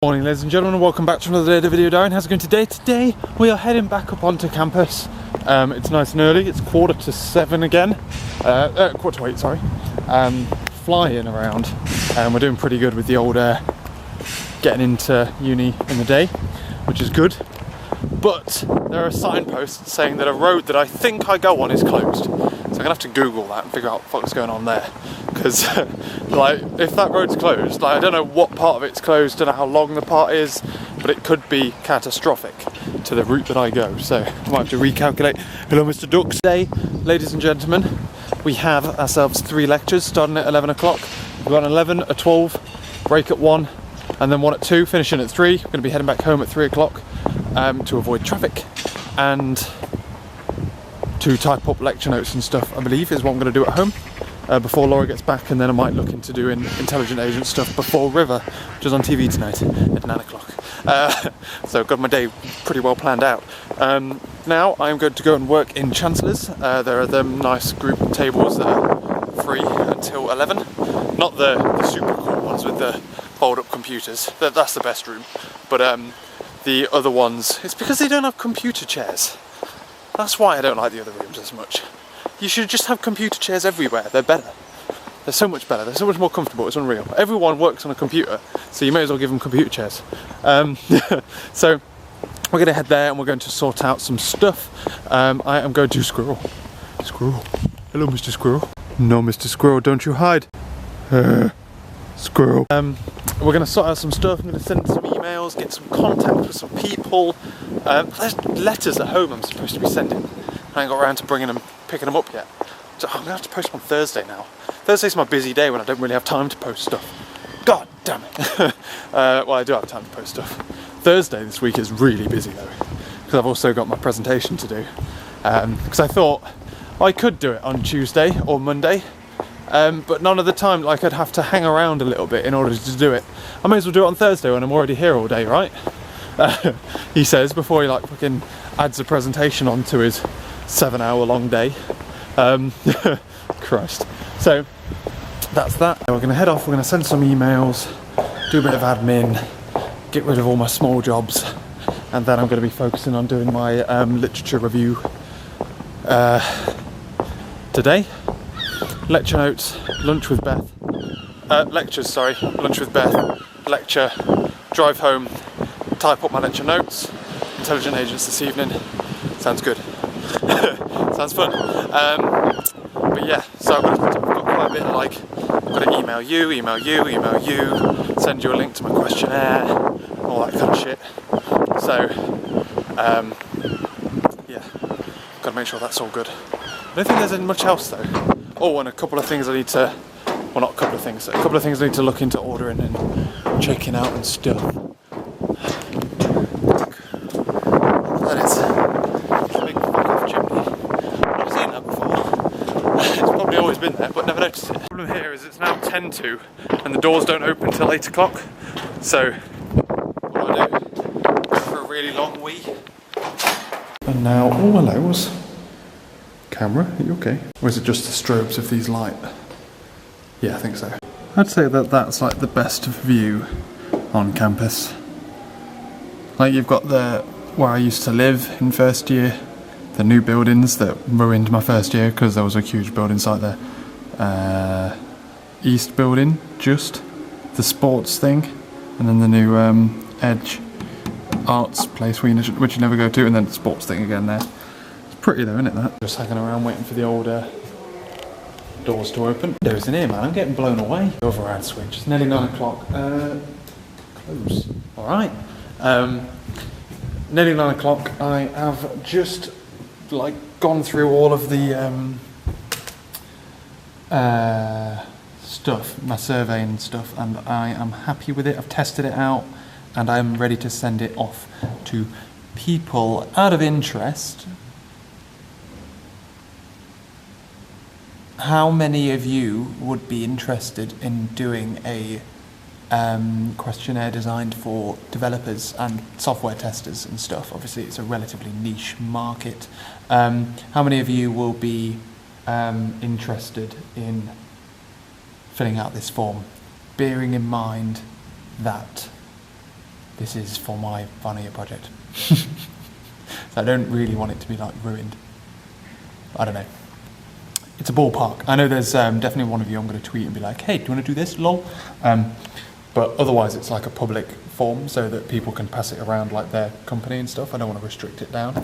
Morning ladies and gentlemen, welcome back to another day of the video diary. How's it going today? Today we are heading back up onto campus. It's nice and early, it's 7:15 again. 7:45, sorry. Flying around. We're doing pretty good with the old getting into uni in the day, which is good. But there are signposts saying that a road that I think I go on is closed. So I'm gonna have to Google that and figure out what's going on there. Because like, if that road's closed, like, I don't know what part of it's closed, don't know how long the part is, but it could be catastrophic to the route that I go. So I might have to recalculate. Hello Mr. Ducks. Today, ladies and gentlemen, we have ourselves 3 lectures starting at 11 o'clock. We've got an 11, a 12, break at 1, and then 1 at 2, finishing at 3. We're going to be heading back home at 3 o'clock to avoid traffic and to type up lecture notes and stuff, I believe, is what I'm going to do at home. Before Laura gets back, and then I might look into doing intelligent agent stuff before River, which is on TV tonight at 9 o'clock. So I've got my day pretty well planned out. Now I'm going to go and work in Chancellor's. There are them nice group tables that are free until 11. Not the super cool ones with the fold up computers, that's the best room. But the other ones, it's because they don't have computer chairs. That's why I don't like the other rooms as much. You should just have computer chairs everywhere, they're better. They're so much better, they're so much more comfortable, it's unreal. Everyone works on a computer, so you may as well give them computer chairs. So we're going to head there and we're going to sort out some stuff. I am going to Squirrel. Squirrel. Hello Mr. Squirrel. No Mr. Squirrel, don't you hide. Squirrel. We're going to sort out some stuff, I'm going to send some emails, get some contact with some people. There's letters at home I'm supposed to be sending. I ain't got around to picking them up yet. So I'm gonna have to post them on Thursday now. Thursday's my busy day when I don't really have time to post stuff. God damn it. Well, I do have time to post stuff. Thursday this week is really busy though, because I've also got my presentation to do. Because I thought I could do it on Tuesday or Monday, but none of the time, like, I'd have to hang around a little bit in order to do it. I may as well do it on Thursday when I'm already here all day, right? He says before he like fucking adds a presentation onto his 7-hour-long day. Christ. So that's that. We're going to head off, we're going to send some emails, do a bit of admin, get rid of all my small jobs, and then I'm going to be focusing on doing my literature review today. Lecture notes, lunch with Beth. Lunch with Beth, lecture, drive home, type up my lecture notes, intelligent agents this evening. Sounds good. Sounds fun. But yeah, so I've got quite a bit of, like, I've got to email you, send you a link to my questionnaire, all that kind of shit. So, yeah, got to make sure that's all good. I don't think there's much else though. Oh, and a couple of things I need to, well, not a couple of things I need to look into ordering and checking out and stuff. That is a big fuck off chimney. I've never seen that before. It's probably always been there, but never noticed it. The problem here is it's now 10 to, and the doors don't open till 8 o'clock. So, what do I do? Go for a really long wee. And now, oh hello, what's camera? Are you okay? Or is it just the strobes of these light? Yeah, I think so. I'd say that that's like the best view on campus. Like, you've got where I used to live in first year, the new buildings that ruined my first year because there was a huge building site there. East building, just the sports thing, and then the new Edge arts place which you never go to, and then the sports thing again there. It's pretty though, isn't it, that? Just hanging around waiting for the old doors to open. There's in here, man, I'm getting blown away. Override switch, it's nearly 9 o'clock. Close. Alright. Nearly 9 o'clock. I have just like gone through all of the stuff, my survey and stuff, and I am happy with it. I've tested it out and I'm ready to send it off to people. Out of interest, how many of you would be interested in doing a questionnaire designed for developers and software testers and stuff? Obviously it's a relatively niche market. How many of you will be interested in filling out this form, bearing in mind that this is for my final year project. So I don't really want it to be like ruined. I don't know. It's a ballpark. I know there's definitely one of you I'm going to tweet and be like, hey, do you want to do this, lol? But otherwise it's like a public form so that people can pass it around like their company and stuff. I don't want to restrict it down,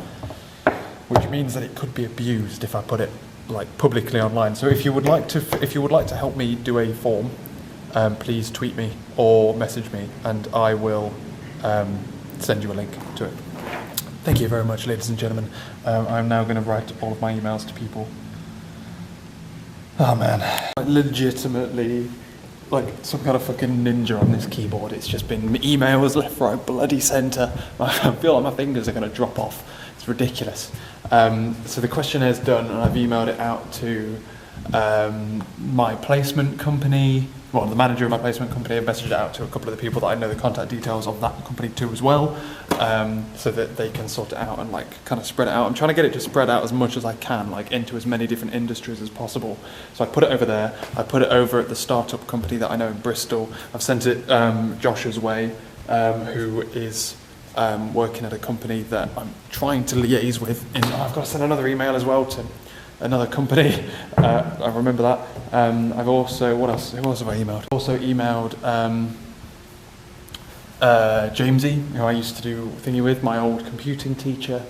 which means that it could be abused if I put it like publicly online. So if you would like to help me do a form, please tweet me or message me and I will send you a link to it. Thank you very much, ladies and gentlemen. I'm now going to write all of my emails to people. Oh man, legitimately like some kind of fucking ninja on this keyboard. It's just been emails left, right, bloody centre. I feel like my fingers are going to drop off. It's ridiculous. So the questionnaire is done and I've emailed it out to my placement company, well, the manager of my placement company. I've messaged it out to a couple of the people that I know the contact details of that company to as well, so that they can sort it out and like kind of spread it out. I'm trying to get it to spread out as much as I can, like into as many different industries as possible. So I put it over there, I put it over at the startup company that I know in Bristol. I've sent it Josh's way, who is working at a company that I'm trying to liaise with. I've got to send another email as well to another company. I remember that. I've also, what else? Who else have I emailed? Also emailed Jamesy, who I used to do thingy with, my old computing teacher.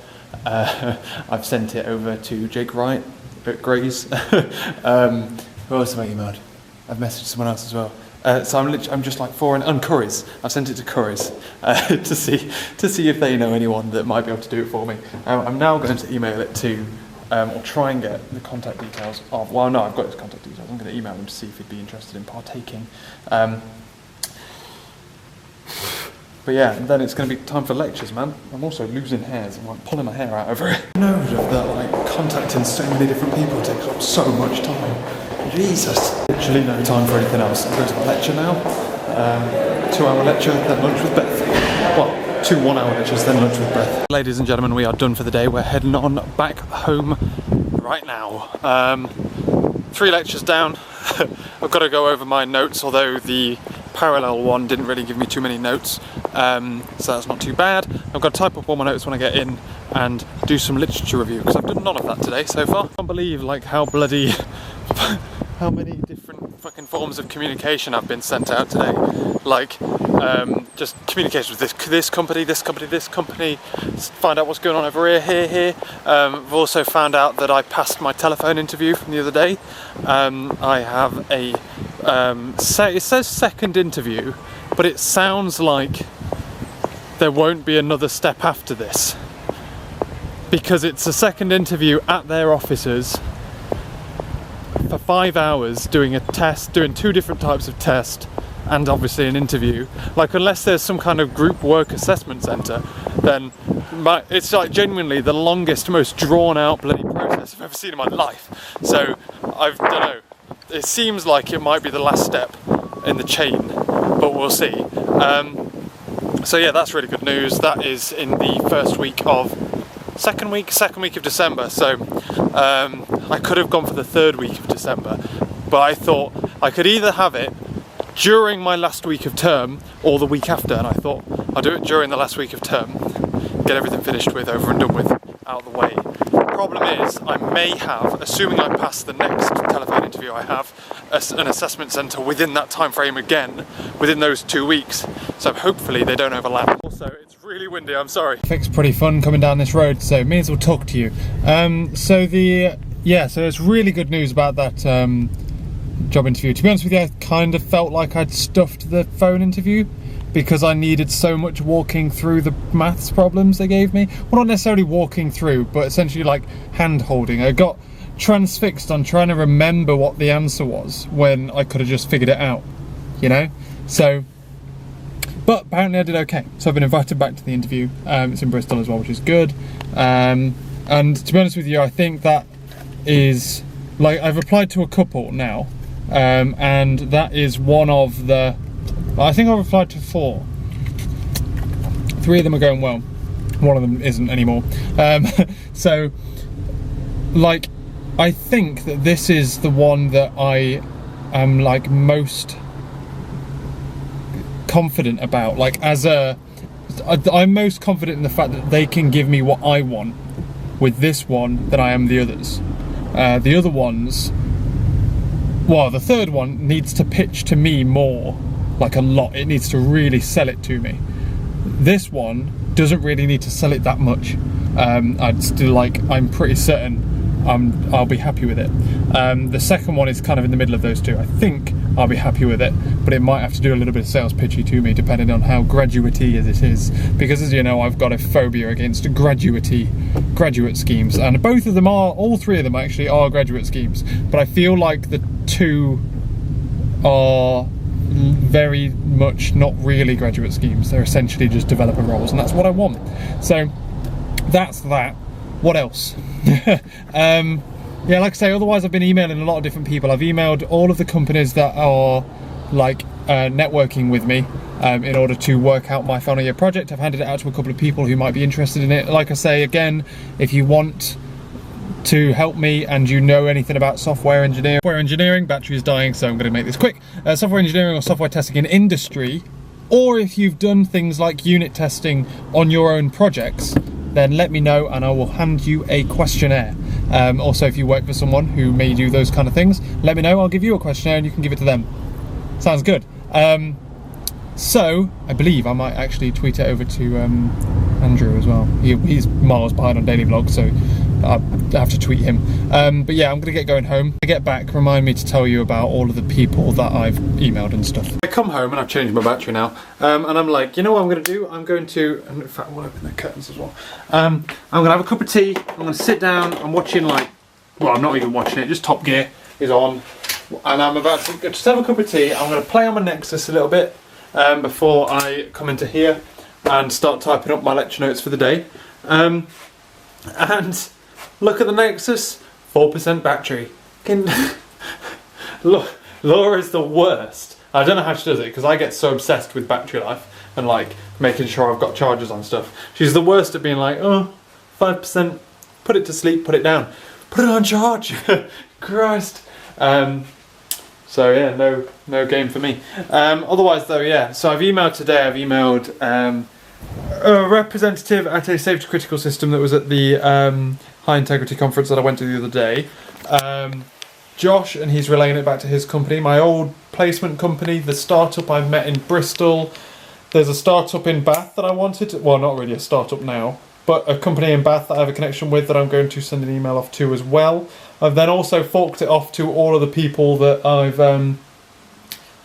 I've sent it over to Jake Wright at Grays. Who else have I emailed? I've messaged someone else as well. So I'm just like and Curry's. I've sent it to Curry's to see if they know anyone that might be able to do it for me. I'm now going to email it to, or try and get the contact details of. Well, no, I've got his contact details. I'm going to email him to see if he'd be interested in partaking. But yeah, and then it's going to be time for lectures, man. I'm also losing hairs. I'm like pulling my hair out over it. Node of that, like contacting so many different people takes up so much time. Jesus. Literally no time for anything else. I'm going to my lecture now. 2-hour lecture, then lunch with Beth. Well, 2 1-hour lectures, then lunch with Beth. Ladies and gentlemen, we are done for the day. We're heading on back home right now. 3 lectures down. I've got to go over my notes, although the parallel one didn't really give me too many notes, so that's not too bad. I've got to type up all my notes when I get in and do some literature review, because I've done none of that today so far. I can't believe like how bloody how many different fucking forms of communication have been sent out today. Like just communication with this company, find out what's going on over here. I've also found out that I passed my telephone interview from the other day. I have a it says second interview, but it sounds like there won't be another step after this, because it's a second interview at their offices for 5 hours, doing a test, doing 2 different types of test, and obviously an interview. Like, unless there's some kind of group work assessment centre, then it's like genuinely the longest, most drawn out bloody process I've ever seen in my life. So I don't know. It seems like it might be the last step in the chain, but we'll see. So yeah, that's really good news. That is in the second week of December. So I could have gone for the 3rd week of December, but I thought I could either have it during my last week of term or the week after, and I thought I'll do it during the last week of term, get everything finished with, over and done with, out of the way. Problem is, I may have, assuming I pass the next telephone interview, I have an assessment centre within that time frame again, within those 2 weeks, so hopefully they don't overlap. Also, it's really windy, I'm sorry. Traffic's pretty fun coming down this road, so may as well talk to you. So it's really good news about that job interview. To be honest with you, I kind of felt like I'd stuffed the phone interview, because I needed so much walking through the maths problems they gave me. Well, not necessarily walking through, but essentially like hand-holding. I got transfixed on trying to remember what the answer was when I could have just figured it out, you know? So, but apparently I did okay. So I've been invited back to the interview. It's in Bristol as well, which is good. And to be honest with you, I think that is, like, I've applied to a couple now, and that is one of the, I think I've applied to 4. 3 of them are going well. One of them isn't anymore. So, like, I think that this is the one that I am like most confident about. Like, as a I'm most confident in the fact that they can give me what I want with this one than I am the others. The other ones, well, the third one needs to pitch to me more, like a lot. It needs to really sell it to me. This one doesn't really need to sell it that much. I'd still like, I'm pretty certain I'll be happy with it. The second one is kind of in the middle of those two. I think I'll be happy with it, but it might have to do a little bit of sales pitchy to me depending on how graduate-y it is, because as you know, I've got a phobia against graduate schemes, and both of them are, all three of them actually are graduate schemes, but I feel like the two are very much not really graduate schemes. They're essentially just developer roles, and that's what I want. So that's that. What else? Yeah, like I say, otherwise I've been emailing a lot of different people. I've emailed all of the companies that are like networking with me in order to work out my final year project. I've handed it out to a couple of people who might be interested in it. Like I say, again, if you want to help me and you know anything about software engineering, battery is dying, so I'm going to make this quick. Software engineering or software testing in industry, or if you've done things like unit testing on your own projects, then let me know and I will hand you a questionnaire. Also, if you work for someone who may do those kind of things, let me know, I'll give you a questionnaire and you can give it to them. Sounds good. So, I believe I might actually tweet it over to Andrew as well. He's miles behind on daily vlogs, so I have to tweet him. But yeah, I'm going to get going home. When I get back, remind me to tell you about all of the people that I've emailed and stuff. I come home and I've changed my battery now, and I'm like, you know what I'm going to do? I'm going to, and in fact, we'll open the curtains as well. I'm going to have a cup of tea, I'm going to sit down, I'm watching like, well, I'm not even watching it, just Top Gear is on, and I'm about to just have a cup of tea. I'm going to play on my Nexus a little bit before I come into here and start typing up my lecture notes for the day. And look at the Nexus, 4% battery. Laura's the worst. I don't know how she does it, because I get so obsessed with battery life and like making sure I've got chargers on stuff. She's the worst at being like, oh, 5%, put it to sleep, put it down, put it on charge. Christ. So yeah, no game for me. Otherwise though, yeah, so I've emailed today, I've emailed a representative at a safety critical system that was at the high integrity conference that I went to the other day. Josh, and he's relaying it back to his company, my old placement company, the startup I've met in Bristol. There's a startup in Bath that I wanted to, well, not really a startup now, but a company in Bath that I have a connection with that I'm going to send an email off to as well. I've then also forked it off to all of the people that I've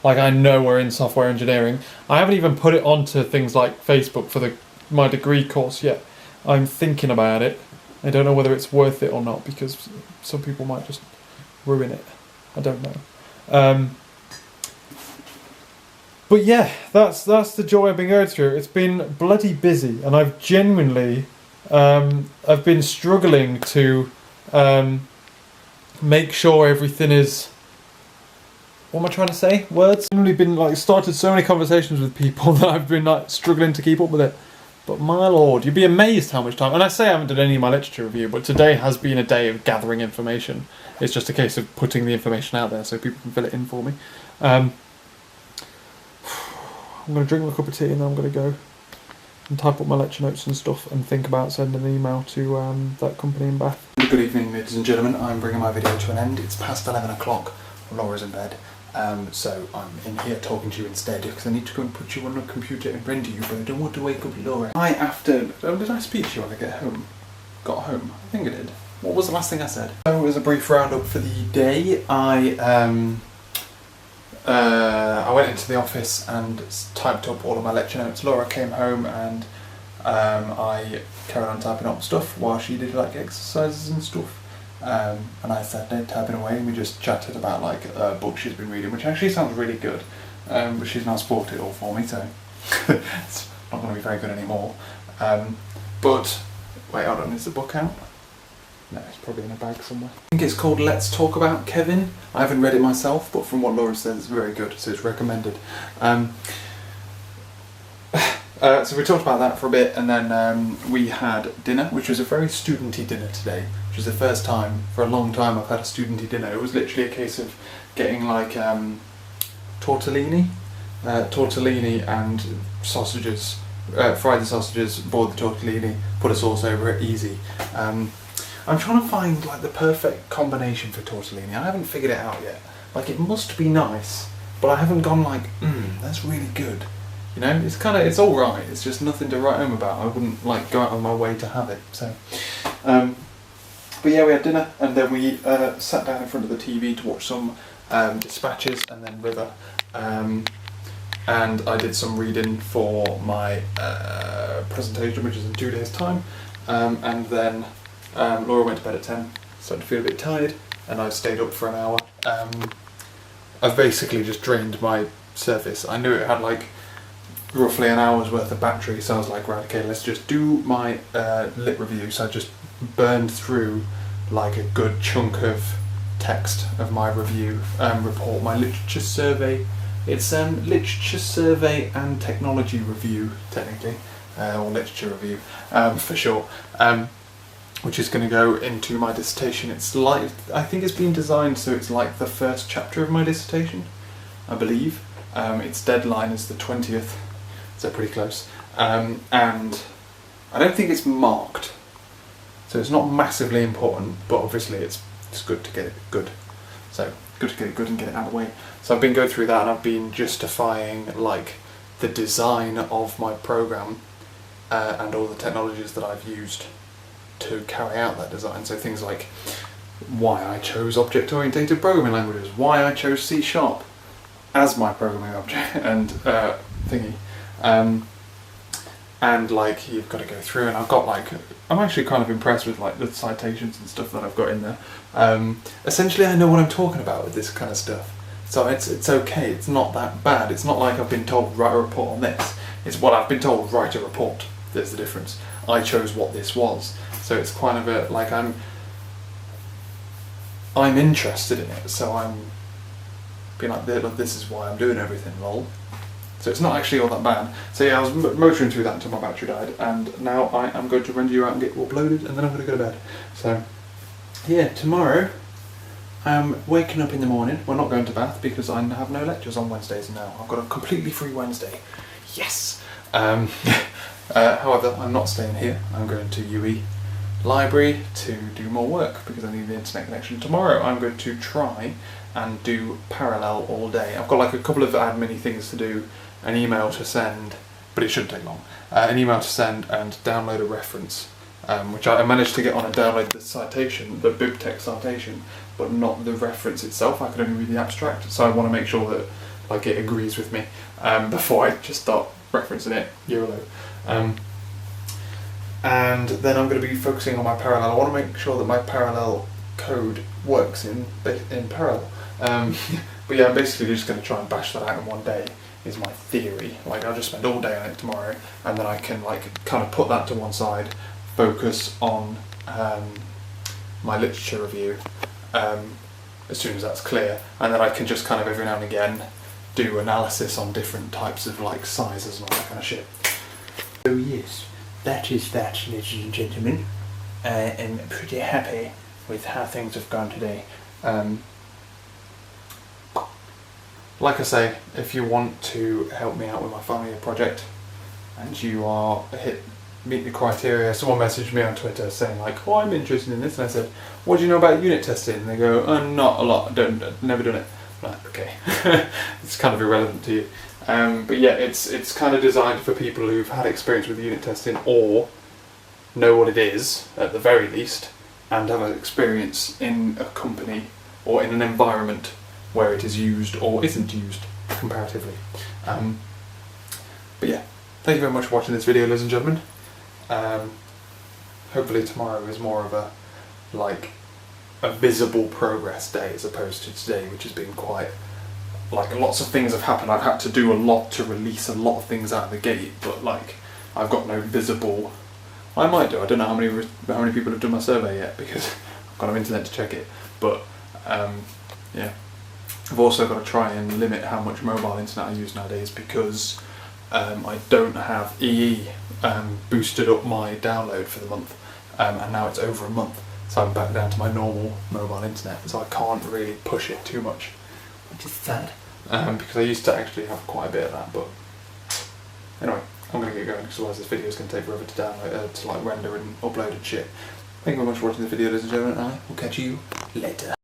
like I know are in software engineering. I haven't even put it onto things like Facebook for my degree course yet. I'm thinking about it. I don't know whether it's worth it or not, because some people might just ruin it. I don't know. But yeah, that's the joy I've been going through. It's been bloody busy, and I've genuinely I've been struggling to make sure everything is, what am I trying to say? Words? I've really been like started so many conversations with people that I've been like struggling to keep up with it. But my lord, you'd be amazed how much time, and I say I haven't done any of my literature review, but today has been a day of gathering information. It's just a case of putting the information out there so people can fill it in for me. I'm going to drink my cup of tea and then I'm going to go and type up my lecture notes and stuff and think about sending an email to that company in Bath. Good evening, ladies and gentlemen. I'm bringing my video to an end. It's past 11 o'clock. Laura's in bed. So I'm in here talking to you instead because I need to go and put you on the computer and render you, but I don't want to wake up Laura. Did I speak to you when I got home? I think I did. What was the last thing I said? So as a brief roundup for the day, I went into the office and typed up all of my lecture notes. Laura came home and I carried on typing up stuff while she did like exercises and stuff. And I sat there typing away and we just chatted about like a book she's been reading, which actually sounds really good, but she's not spoiled it all for me, so it's not going to be very good anymore. But wait, hold on, is the book out? No, it's probably in a bag somewhere. I think it's called Let's Talk About Kevin. I haven't read it myself, but from what Laura says, it's very good, so it's recommended. So we talked about that for a bit, and then we had dinner, which was a very studenty dinner today, which was the first time for a long time I've had a studenty dinner. It was literally a case of getting like tortellini and sausages fry the sausages, boil the tortellini, put a sauce over it, easy. I'm trying to find like the perfect combination for tortellini. I haven't figured it out yet. Like, it must be nice, but I haven't gone like, that's really good. You know, it's all right. It's just nothing to write home about. I wouldn't like go out of my way to have it. So, but yeah, we had dinner, and then we sat down in front of the TV to watch some Dispatches, and then River. And I did some reading for my presentation, which is in 2 days' time. And then Laura went to bed at 10, started to feel a bit tired, and I stayed up for an hour. I've basically just drained my Surface. I knew it had like roughly an hour's worth of battery, so I was like, right, okay, let's just do my lit review. So I just burned through like a good chunk of text of my review report, my literature survey. It's literature survey and technology review, technically, or literature review for sure, which is going to go into my dissertation. It's like, I think it's been designed so it's like the first chapter of my dissertation, I believe. Its deadline is the 20th, so pretty close, and I don't think it's marked, so it's not massively important, but obviously it's good to get it good. So good to get it good and get it out of the way. So I've been going through that, and I've been justifying like the design of my program and all the technologies that I've used to carry out that design. So things like why I chose object-oriented programming languages, why I chose C# as my programming object and thingy, and like you've got to go through, and I've got like, I'm actually kind of impressed with like the citations and stuff that I've got in there. Essentially, I know what I'm talking about with this kind of stuff, so it's okay. It's not that bad. It's not like I've been told write a report on this. It's what I've been told, write a report. There's the difference. I chose what this was, so it's kind of a like I'm interested in it, so I'm being like, this is why I'm doing everything, lol. So it's not actually all that bad. So yeah, I was motoring through that until my battery died, and now I am going to render you out and get you uploaded, and then I'm going to go to bed. So yeah, tomorrow I'm waking up in the morning. We're not going to Bath because I have no lectures on Wednesdays now. I've got a completely free Wednesday. Yes! However, I'm not staying here. I'm going to UE Library to do more work because I need the internet connection. Tomorrow I'm going to try and do parallel all day. I've got like a couple of admin things to do, an email to send, but it shouldn't take long, an email to send and download a reference, which I managed to get on and download the citation, the BibTeX citation, but not the reference itself. I could only read the abstract, so I want to make sure that like it agrees with me before I just start referencing it, YOLO. And then I'm going to be focusing on my parallel. I want to make sure that my parallel code works in parallel. But yeah, I'm basically just going to try and bash that out in one day, is my theory. Like, I'll just spend all day on it tomorrow, and then I can like kind of put that to one side, focus on my literature review as soon as that's clear, and then I can just kind of every now and again do analysis on different types of like sizes and all that kind of shit. So yes, that is that, ladies and gentlemen. I am pretty happy with how things have gone today. Like I say, if you want to help me out with my final year project and you meet the criteria, someone messaged me on Twitter saying like, oh, I'm interested in this, and I said, what do you know about unit testing? And they go, not a lot, never done it. I'm like, okay. It's kind of irrelevant to you. But yeah, it's kind of designed for people who've had experience with unit testing or know what it is at the very least, and have an experience in a company or in an environment where it is used or isn't used comparatively. But yeah, thank you very much for watching this video, ladies and gentlemen. Hopefully tomorrow is more of a visible progress day as opposed to today, which has been quite, like, lots of things have happened. I've had to do a lot to release a lot of things out of the gate, but like, I've got no visible, I might do, I don't know how many people have done my survey yet because I've got no internet to check it, but yeah. I've also got to try and limit how much mobile internet I use nowadays because I don't have EE boosted up my download for the month, and now it's over a month, so I'm back down to my normal mobile internet, so I can't really push it too much, which is sad, because I used to actually have quite a bit of that. But anyway, I'm going to get going because otherwise this video is going to take forever to download, to like render and upload and shit. Thank you very much for watching the video, ladies and gentlemen, and I will catch you later.